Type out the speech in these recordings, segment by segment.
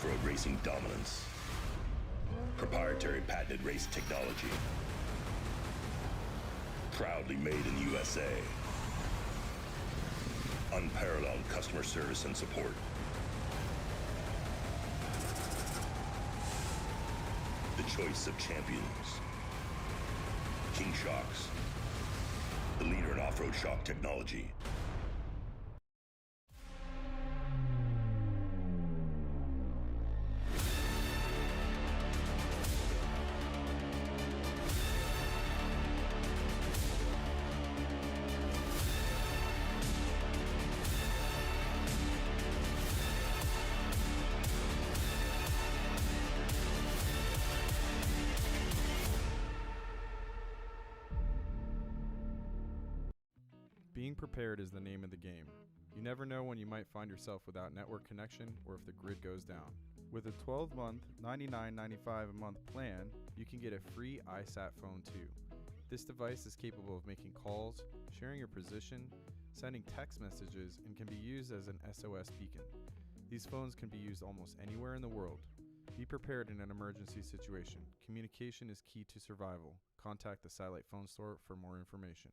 off-road racing dominance. Proprietary patented race technology. Proudly made in the USA. Unparalleled customer service and support. The choice of champions. King Shocks, the leader in off-road shock technology. Being prepared is the name of the game. You never know when you might find yourself without network connection or if the grid goes down. With a 12-month, $99.95 a month plan, you can get a free iSat phone too. This device is capable of making calls, sharing your position, sending text messages, and can be used as an SOS beacon. These phones can be used almost anywhere in the world. Be prepared in an emergency situation. Communication is key to survival. Contact the Satellite Phone Store for more information.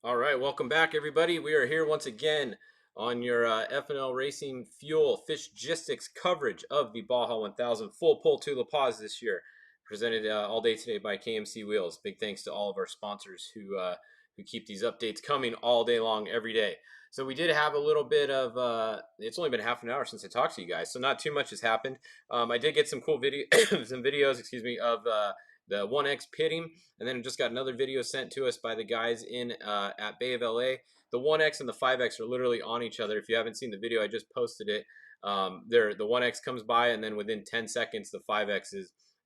All right, welcome back, everybody. We are here once again on your F&L Racing Fuel Fishgistics coverage of the Baja 1000 full pull to La Paz this year, presented all day today by KMC Wheels. Big thanks to all of our sponsors who keep these updates coming all day long, every day. So we did have a little bit of, it's only been half an hour since I talked to you guys, so not too much has happened. I did get some cool videos, of the 1X pitting, and then I just got another video sent to us by the guys in at Bay of LA. The 1X and the 5X are literally on each other. If you haven't seen the video, I just posted it. The 1X comes by, and then within 10 seconds, the 5X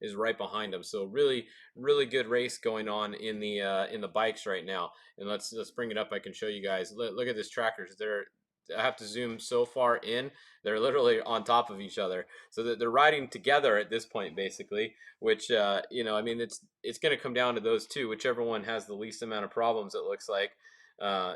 is right behind them. So really, really good race going on in the bikes right now. And let's bring it up. I can show you guys. Look at this trackers. I have to zoom so far in. They're literally on top of each other, so that they're riding together at this point, basically. Which I mean, it's going to come down to those two. Whichever one has the least amount of problems, it looks like,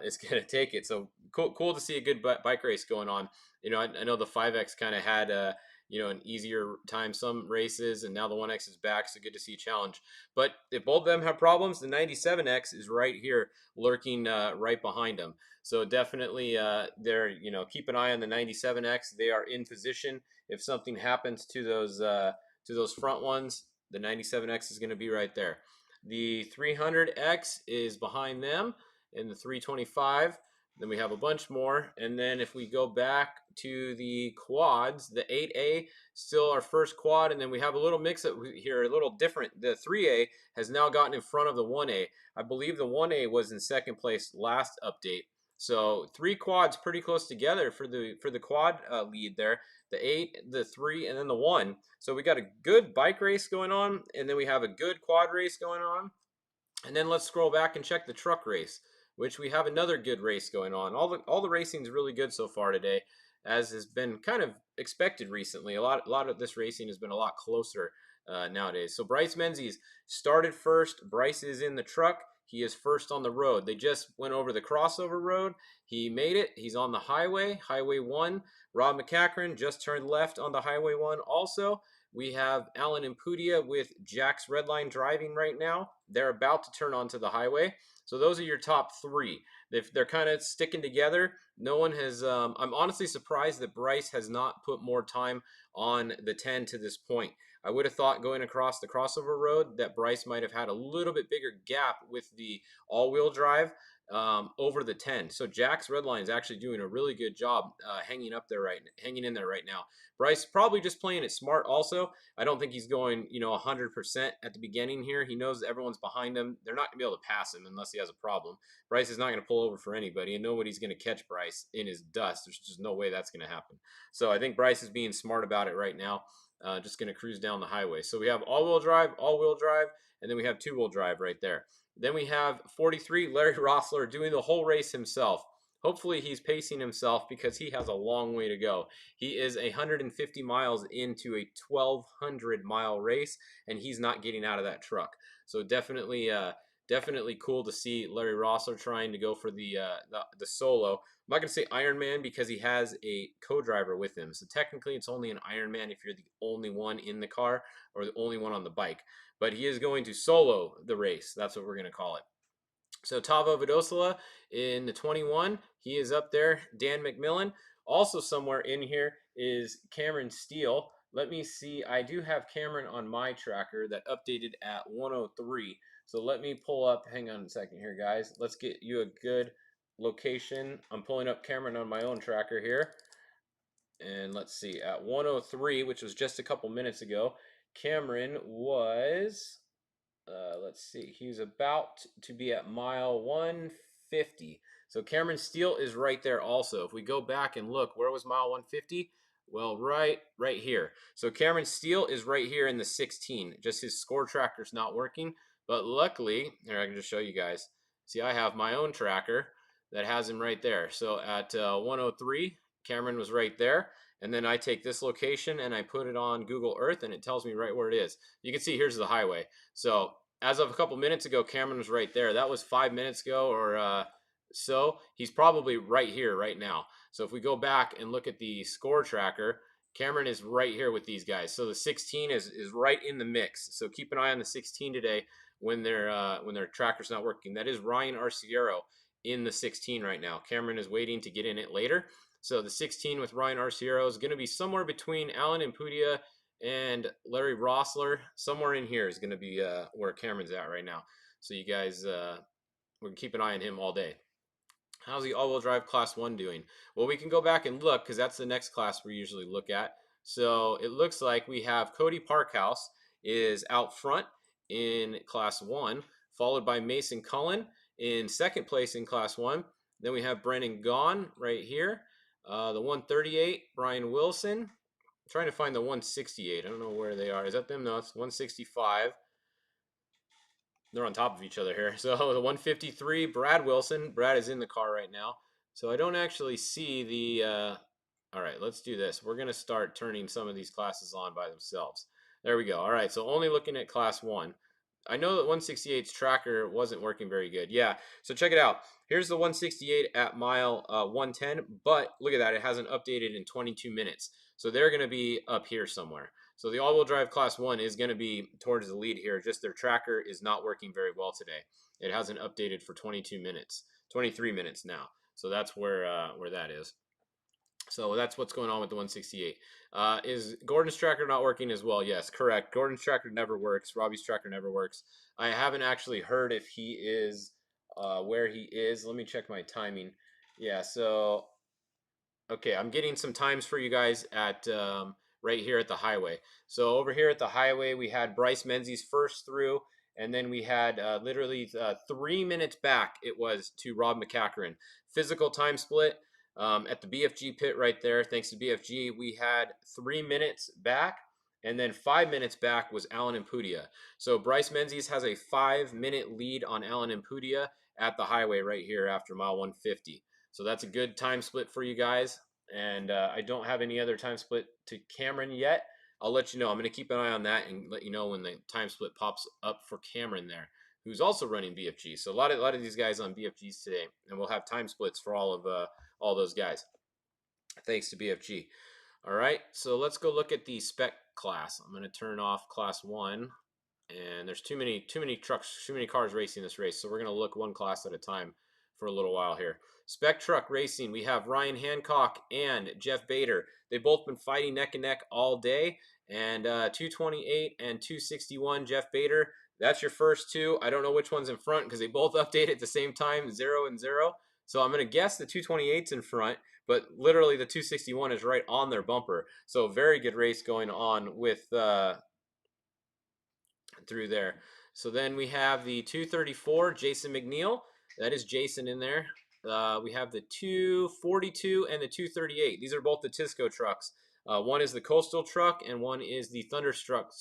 is going to take it. So cool to see a good bike race going on. I know the 5X kind of had an easier time some races, and now the 1X is back, so good to see a challenge. But if both of them have problems, the 97X is right here, lurking right behind them. So definitely, keep an eye on the 97X. They are in position. If something happens to those front ones, the 97X is going to be right there. The 300X is behind them, and the 325. Then we have a bunch more. And then if we go back to the quads, the 8A, still our first quad. And then we have a little mix up here, a little different. The 3A has now gotten in front of the 1A. I believe the 1A was in second place last update. So 3 quads pretty close together for the quad lead there. The 8, the 3, and then the 1. So we got a good bike race going on. And then we have a good quad race going on. And then let's scroll back and check the truck race, which we have another good race going on. All the racing is really good so far today, as has been kind of expected recently. A lot of this racing has been a lot closer nowadays. So Bryce Menzies started first. Bryce is in the truck. He is first on the road. They just went over the crossover road. He made it. He's on the highway, Highway 1. Rob McCachran just turned left on the Highway 1 also. We have Alan Impudia with Jack's Redline driving right now. They're about to turn onto the highway. So those are your top 3. They're kind of sticking together. No one has, I'm honestly surprised that Bryce has not put more time on the 10 to this point. I would have thought going across the crossover road that Bryce might have had a little bit bigger gap with the all-wheel drive. over the 10. So Jack's Redline is actually doing a really good job hanging in there right now. Bryce probably just playing it smart also. I don't think he's going, 100% at the beginning here. He knows that everyone's behind him. They're not going to be able to pass him unless he has a problem. Bryce is not going to pull over for anybody, and nobody's going to catch Bryce in his dust. There's just no way that's going to happen. So I think Bryce is being smart about it right now. Just going to cruise down the highway. So we have all-wheel drive, and then we have two-wheel drive right there. Then we have 43, Larry Rossler, doing the whole race himself. Hopefully he's pacing himself because he has a long way to go. He is 150 miles into a 1,200-mile race, and he's not getting out of that truck. So definitely cool to see Larry Rossler trying to go for the solo. I'm not going to say Ironman because he has a co-driver with him. So technically it's only an Ironman if you're the only one in the car or the only one on the bike. But he is going to solo the race. That's what we're going to call it. So Tavo Vidosala in the 21. He is up there. Dan McMillan. Also somewhere in here is Cameron Steele. Let me see. I do have Cameron on my tracker that updated at 103. So let me pull up. Hang on a second here, guys. Let's get you a good location. I'm pulling up Cameron on my own tracker here. And let's see. At 103, which was just a couple minutes ago, Cameron was, let's see, he was about to be at mile 150. So Cameron Steele is right there also. If we go back and look, where was mile 150? Well, right here. So Cameron Steele is right here in the 16. Just his score tracker's not working. But luckily, here I can just show you guys. See, I have my own tracker that has him right there. So at 103, Cameron was right there. And then I take this location and I put it on Google Earth and it tells me right where it is. You can see here's the highway. So as of a couple minutes ago, Cameron was right there. That was 5 minutes ago or so. He's probably right here right now. So if we go back and look at the score tracker, Cameron is right here with these guys. So the 16 is right in the mix. So keep an eye on the 16 today when their tracker's not working. That is Ryan Arciero in the 16 right now. Cameron is waiting to get in it later. So the 16 with Ryan Arciero is going to be somewhere between Alan Impudia and Larry Rossler. Somewhere in here is going to be where Cameron's at right now. So you guys, we're going to keep an eye on him all day. How's the all-wheel drive Class 1 doing? Well, we can go back and look because that's the next class we usually look at. So it looks like we have Cody Parkhouse is out front in Class 1, followed by Mason Cullen in second place in Class 1. Then we have Brennan Gaughan right here. The 138, Brian Wilson. I'm trying to find the 168. I don't know where they are. Is that them? No, it's 165. They're on top of each other here. So the 153, Brad Wilson. Brad is in the car right now. So I don't actually see the... all right, let's do this. We're going to start turning some of these classes on by themselves. There we go. All right, so only looking at Class 1. I know that 168's tracker wasn't working very good. Yeah, so check it out. Here's the 168 at mile 110, but look at that. It hasn't updated in 22 minutes. So they're going to be up here somewhere. So the all-wheel drive Class 1 is going to be towards the lead here. Just their tracker is not working very well today. It hasn't updated for 22 minutes, 23 minutes now. So that's where that is. So that's what's going on with the 168. Is Gordon's tracker not working as well? Yes, correct. Gordon's tracker never works. Robbie's tracker never works. I haven't actually heard if he is where he is. Let me check my timing. Yeah, so, okay, I'm getting some times for you guys at right here at the highway. So over here at the highway, we had Bryce Menzies first through, and then we had literally 3 minutes back, it was to Rob McCacherin. Physical time split. At the BFG pit right there, thanks to BFG, we had 3 minutes back, and then 5 minutes back was Alan Impudia. So Bryce Menzies has a 5-minute lead on Alan Impudia at the highway right here after mile 150. So that's a good time split for you guys, and I don't have any other time split to Cameron yet. I'll let you know. I'm going to keep an eye on that and let you know when the time split pops up for Cameron there, who's also running BFG. So a lot of these guys on BFGs today, and we'll have time splits for all those guys, thanks to BFG. All right, so let's go look at the spec class. I'm going to turn off Class 1, and there's too many trucks, too many cars racing this race, so we're going to look one class at a time for a little while here. Spec truck racing, we have Ryan Hancock and Jeff Bader. They've both been fighting neck and neck all day, and 228 and 261, Jeff Bader, That's your first two. I don't know which one's in front because they both update at the same time, 0 and 0. So I'm going to guess the 228's in front, but literally the 261 is right on their bumper. So very good race going on with through there. So then we have the 234, Jason McNeil. That is Jason in there. We have the 242 and the 238. These are both the Tisco trucks. One is the Coastal truck and one is the Thunderstruck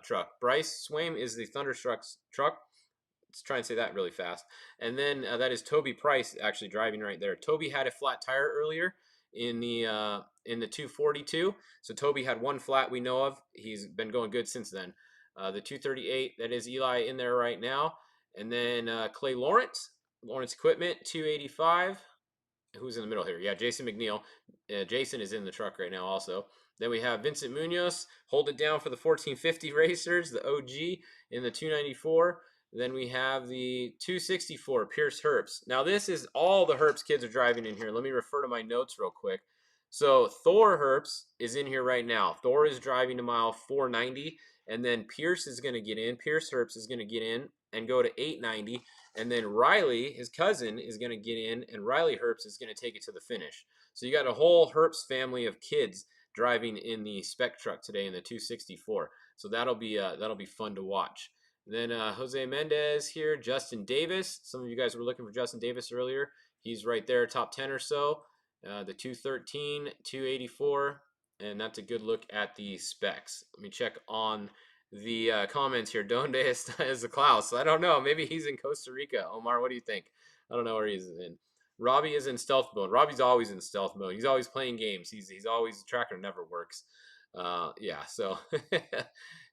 truck. Bryce Swaim is the Thunderstruck truck. Let's try and say that really fast. And then that is Toby Price actually driving right there. Toby had a flat tire earlier in the 242. So Toby had one flat we know of. He's been going good since then. The 238, that is Eli in there right now. And then Clay Lawrence Equipment, 285. Who's in the middle here? Yeah, Jason McNeil. Jason is in the truck right now also. Then we have Vincent Munoz, hold it down for the 1450 Racers, the OG in the 294. Then we have the 264, Pierce Herbst. Now this is all the Herbst kids are driving in here. Let me refer to my notes real quick. So Thor Herbst is in here right now. Thor is driving to mile 490. And then Pierce is going to get in. Pierce Herbst is going to get in and go to 890. And then Riley, his cousin, is going to get in, and Riley Herbst is going to take it to the finish. So you got a whole Herbst family of kids driving in the Spec truck today in the 264. So that'll be fun to watch. Then Jose Mendez here, Justin Davis. Some of you guys were looking for Justin Davis earlier. He's right there, top 10 or so. The 213, 284. And that's a good look at the specs. Let me check on the comments here. Donde is the Klaus? I don't know. Maybe he's in Costa Rica. Omar, what do you think? I don't know where he's in. Robbie is in stealth mode. Robbie's always in stealth mode. He's always playing games. He's always, the tracker never works. Yeah, so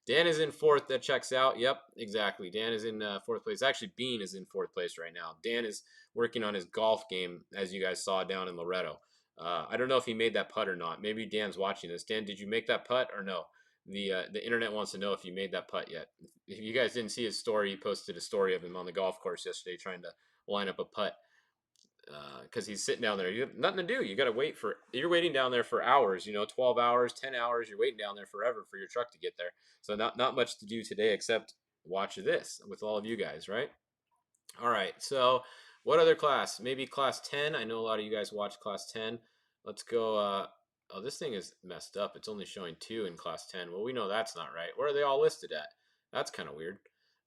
Dan is in fourth. That checks out. Yep, exactly. Dan is in fourth place. Actually, Bean is in fourth place right now. Dan is working on his golf game, as you guys saw down in Loretto. I don't know if he made that putt or not. Maybe Dan's watching this. Dan, did you make that putt or no? The internet wants to know if you made that putt yet. If you guys didn't see his story, he posted a story of him on the golf course yesterday trying to line up a putt because he's sitting down there. You have nothing to do. You got to wait for. You're waiting down there for hours. 12 hours, 10 hours. You're waiting down there forever for your truck to get there. So not much to do today except watch this with all of you guys, right? All right. So what other class? Maybe class 10. I know a lot of you guys watch class 10. Let's go. Oh, this thing is messed up. It's only showing 2 in class 10. Well, we know that's not right. Where are they all listed at? That's kind of weird.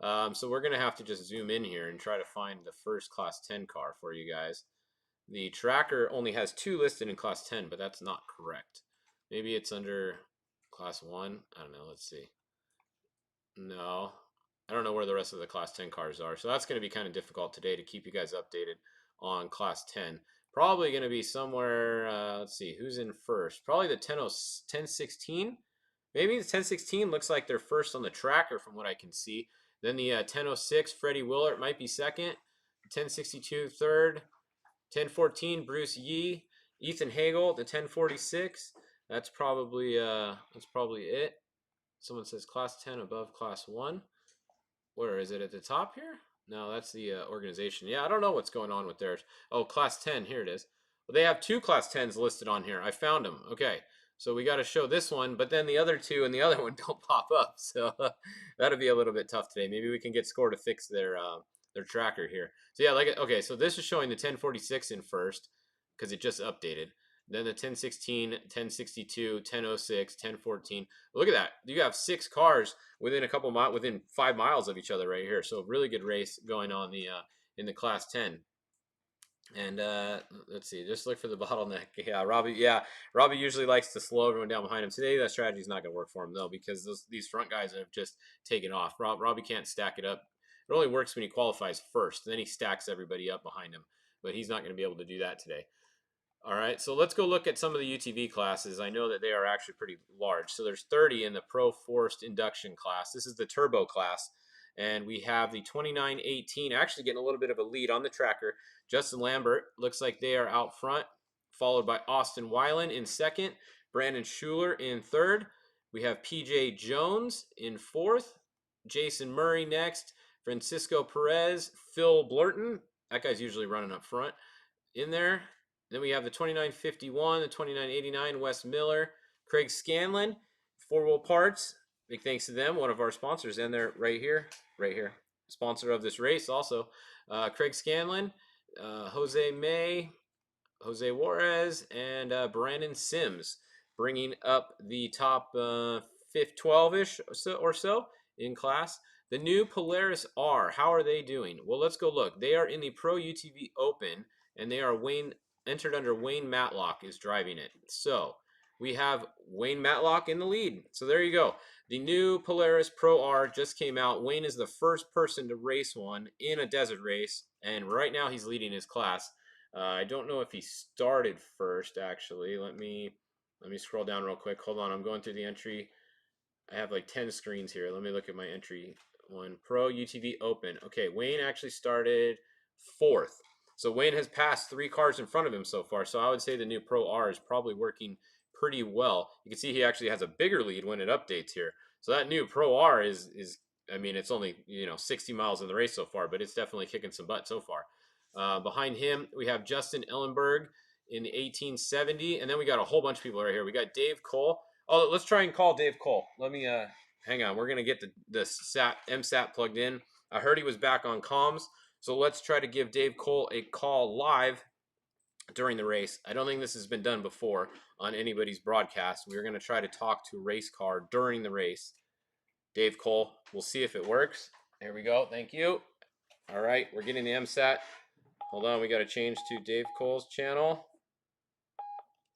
So we're going to have to just zoom in here and try to find the first class 10 car for you guys. The tracker only has 2 listed in class 10, but that's not correct. Maybe it's under class 1. I don't know. Let's see. No. I don't know where the rest of the class 10 cars are. So that's going to be kind of difficult today to keep you guys updated on class 10. Probably going to be somewhere, let's see, who's in first? Probably the 1016. Maybe the 1016 looks like they're first on the tracker from what I can see. Then the 1006, Freddie Willert might be second. 1062, third. 1014, Bruce Yee. Ethan Hagel, the 1046. That's probably it. Someone says class 10 above class 1. Where is it at the top here? No, that's the organization. Yeah, I don't know what's going on with theirs. Oh, class 10. Here it is. Well, they have 2 class 10s listed on here. I found them. Okay, so we got to show this one, but then the other 2 and the other one don't pop up. So that'll be a little bit tough today. Maybe we can get SCORE to fix their tracker here. So yeah, okay, so this is showing the 1046 in first because it just updated. Then the 1016, 1062, 1006, 1014. Look at that. You have 6 cars within within 5 miles of each other right here. So really good race going on in the class 10. And let's see, just look for the bottleneck. Robbie usually likes to slow everyone down behind him. Today that strategy is not going to work for him though because these front guys have just taken off. Robbie can't stack it up. It only works when he qualifies first. Then he stacks everybody up behind him. But he's not going to be able to do that today. All right, so let's go look at some of the UTV classes. I know that they are actually pretty large. So there's 30 in the Pro Forced Induction class. This is the turbo class. And we have the 2918 actually getting a little bit of a lead on the tracker. Justin Lambert looks like they are out front, followed by Austin Weiland in second, Brandon Schuler in third. We have PJ Jones in fourth, Jason Murray next, Francisco Perez, Phil Blurton. That guy's usually running up front in there. Then we have the 2951, the 2989, Wes Miller, Craig Scanlon, 4 Wheel Parts, big thanks to them, one of our sponsors, and they're right here, sponsor of this race also. Craig Scanlon, Jose May, Jose Juarez, and Brandon Sims, bringing up the top 12-ish or so in class. The new Polaris R, how are they doing? Well, let's go look. They are in the Pro UTV Open, and they are entered under Wayne Matlock is driving it. So we have Wayne Matlock in the lead. So there you go. The new Polaris Pro R just came out. Wayne is the first person to race one in a desert race, and right now he's leading his class. I don't know if he started first, actually. Let me scroll down real quick. Hold on, I'm going through the entry. I have like 10 screens here. Let me look at my entry one. Pro UTV Open. Okay, Wayne actually started 4th. So Wayne has passed 3 cars in front of him so far. So I would say the new Pro R is probably working pretty well. You can see he actually has a bigger lead when it updates here. So that new Pro R is I mean, it's only 60 miles in the race so far, but it's definitely kicking some butt so far. Behind him, we have Justin Ellenberg in the 1870, and then we got a whole bunch of people right here. We got Dave Cole. Oh, let's try and call Dave Cole. Let me hang on. We're gonna get the MSAT plugged in. I heard he was back on comms, so let's try to give Dave Cole a call live during the race. I don't think this has been done before on anybody's broadcast. We're gonna try to talk to a race car during the race. Dave Cole. We'll see if it works. Here we go. Thank you. All right, we're getting the MSAT. Hold on, we got to change to Dave Cole's channel.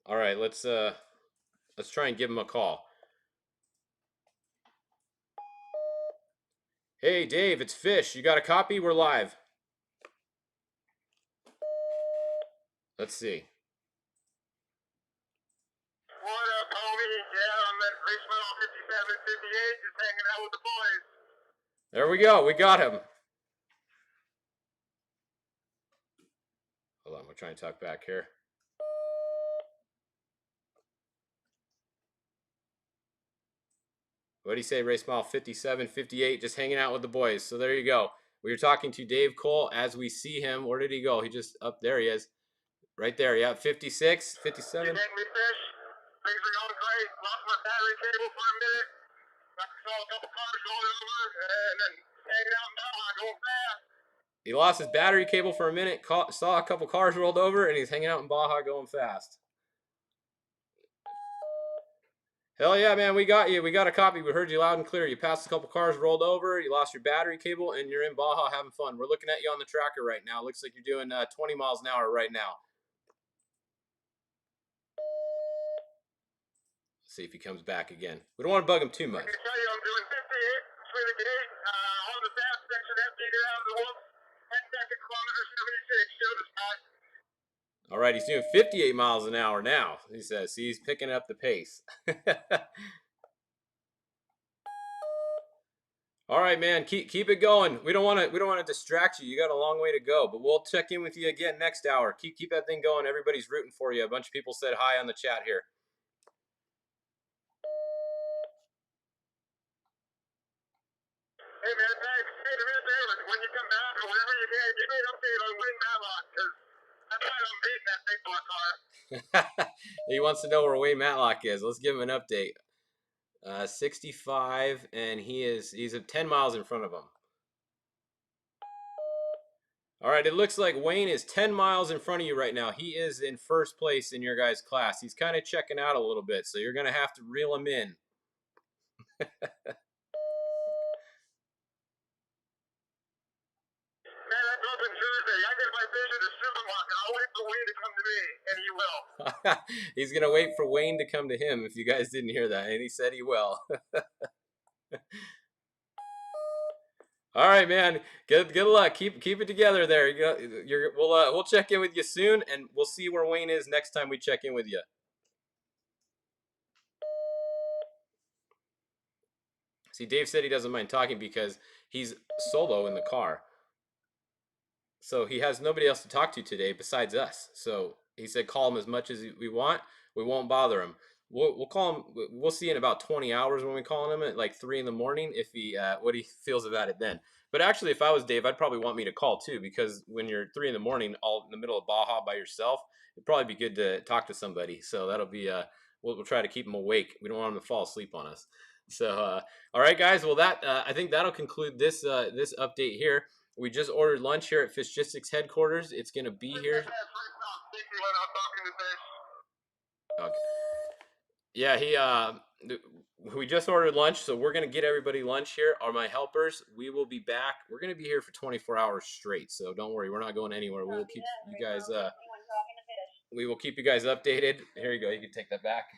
All right, let's try and give him a call. Hey, Dave, it's Fish. You got a copy? We're live. Let's see. What up, homie? Yeah, I'm at race model 5758, just hanging out with the boys. There we go. We got him. Hold on, we're trying to talk back here. What do you say, race mile 5758, just hanging out with the boys. So there you go. We were talking to Dave Cole as we see him. Where did he go? He just up there. He is right there. Yeah, 56, 57. You getting me, Fish? Things are going great. Lost my battery cable for a minute. I saw a couple cars going over, and then hanging out in Baja going fast. He lost his battery cable for a minute, saw a couple cars rolled over, and he's hanging out in Baja going fast. Hell yeah, man, we got you. We got a copy. We heard you loud and clear. You passed a couple cars, rolled over, you lost your battery cable, and you're in Baja having fun. We're looking at you on the tracker right now. Looks like you're doing 20 miles an hour right now. Let's see if he comes back again. We don't want to bug him too much. I can tell you I'm doing 58 between the gate. On the fast section, after you get out of the whoops, 10 kilometers 76, show the spot. All right, he's doing 58 miles an hour now. He says he's picking up the pace. All right, man, keep it going. We don't want to distract you. You got a long way to go, but we'll check in with you again next hour. Keep that thing going. Everybody's rooting for you. A bunch of people said hi on the chat here. Hey, man, thanks. Hey, do me a favor. When you come back or whenever you can, give me an update on Wayne Matlock, because I plan on beating that big block car. He wants to know where Wayne Matlock is. Let's give him an update. 65, and he's at 10 miles in front of him. All right, it looks like Wayne is 10 miles in front of you right now. He is in first place in your guys' class. He's kind of checking out a little bit, so you're going to have to reel him in. Man, that's open Tuesday. I get my vision to supermarket. I'll wait for Wayne to come to me, and he will. He's going to wait for Wayne to come to him, if you guys didn't hear that, and he said he will. All right, man. Good luck. Keep it together there. We'll check in with you soon, and we'll see where Wayne is next time we check in with you. See, Dave said he doesn't mind talking because he's solo in the car. So he has nobody else to talk to today besides us. So he said call him as much as we want. We won't bother him. We'll call him. We'll see in about 20 hours when we call him at like 3 in the morning if he what he feels about it then. But actually, if I was Dave, I'd probably want me to call too, because when you're 3 in the morning, all in the middle of Baja by yourself, it'd probably be good to talk to somebody. So that'll be we'll try to keep him awake. We don't want him to fall asleep on us. So, all right, guys. Well, that I think that'll conclude this this update here. We just ordered lunch here at Fishgistics headquarters. It's gonna be here. Okay. Yeah, we just ordered lunch, so we're gonna get everybody lunch here. Are my helpers? We will be back. We're gonna be here for 24 hours straight, so don't worry, we're not going anywhere. We will keep you guys. We will keep you guys updated. Here you go. You can take that back.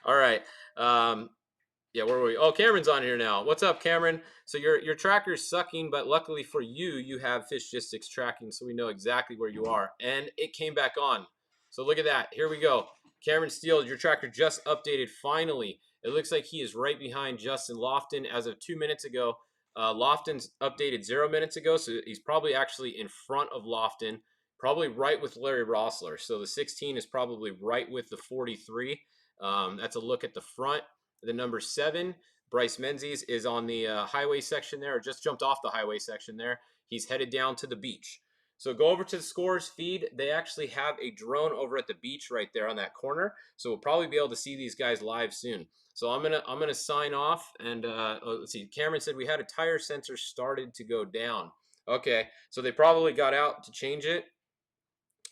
All right. Yeah, where were we? Oh, Cameron's on here now. What's up, Cameron? So your tracker's sucking, but luckily for you, you have Fishgistics tracking, so we know exactly where you are. And it came back on. So look at that. Here we go. Cameron Steele, your tracker just updated finally. It looks like he is right behind Justin Lofton as of 2 minutes ago. Lofton's updated 0 minutes ago, so he's probably actually in front of Lofton, probably right with Larry Rossler. So the 16 is probably right with the 43. That's a look at the front. The number 7, Bryce Menzies, is on the highway section there, or just jumped off the highway section there. He's headed down to the beach. So go over to the Scores feed. They actually have a drone over at the beach right there on that corner. So we'll probably be able to see these guys live soon. So I'm gonna sign off, and let's see. Cameron said we had a tire sensor started to go down. Okay, so they probably got out to change it.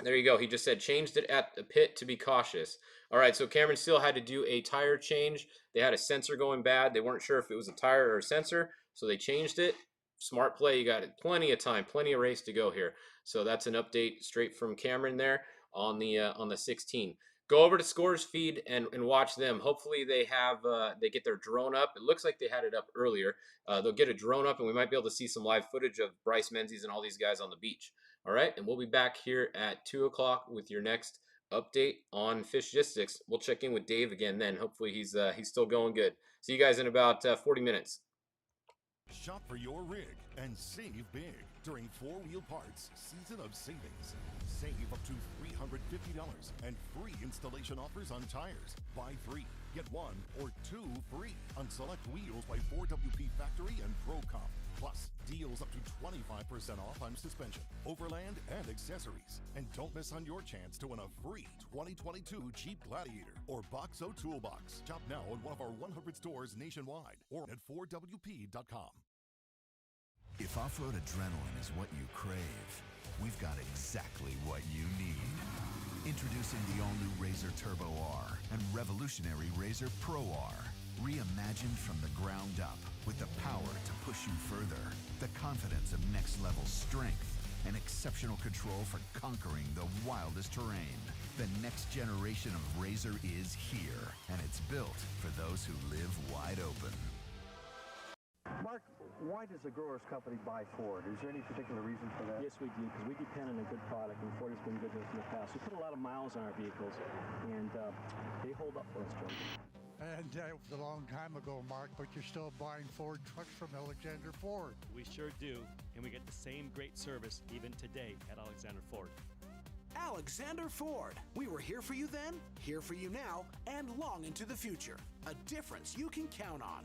There you go. He just said changed it at the pit to be cautious. All right, so Cameron still had to do a tire change. They had a sensor going bad. They weren't sure if it was a tire or a sensor, so they changed it. Smart play. You got plenty of time, plenty of race to go here. So that's an update straight from Cameron there on the 16. Go over to Scores feed and watch them. Hopefully they have they get their drone up. It looks like they had it up earlier. They'll get a drone up, and we might be able to see some live footage of Bryce Menzies and all these guys on the beach. All right, and we'll be back here at 2 o'clock with your next update on Fishgistics. We'll check in with Dave again then. Hopefully he's still going good. See you guys in about 40 minutes. Shop for your rig and save big during 4-Wheel Parts Season of Savings. Save up to $350 and free installation offers on tires. Buy 3, get 1 or 2 free on select wheels by 4WP Factory and ProComp. Plus, deals up to 25% off on suspension, overland, and accessories. And don't miss on your chance to win a free 2022 Jeep Gladiator or Boxo Toolbox. Shop now in one of our 100 stores nationwide or at 4WP.com. If off-road adrenaline is what you crave, we've got exactly what you need. Introducing the all-new RZR Turbo R and revolutionary RZR Pro R. Reimagined from the ground up with the power to push you further, the confidence of next-level strength, and exceptional control for conquering the wildest terrain. The next generation of RZR is here, and it's built for those who live wide open. Mark, why does the Growers Company buy Ford? Is there any particular reason for that? Yes, we do, because we depend on a good product, and Ford has been good to us in the past. We put a lot of miles on our vehicles, and they hold up for us, Joe. And it was a long time ago, Mark, but you're still buying Ford trucks from Alexander Ford. We sure do, and we get the same great service even today at Alexander Ford. Alexander Ford. We were here for you then, here for you now, and long into the future. A difference you can count on.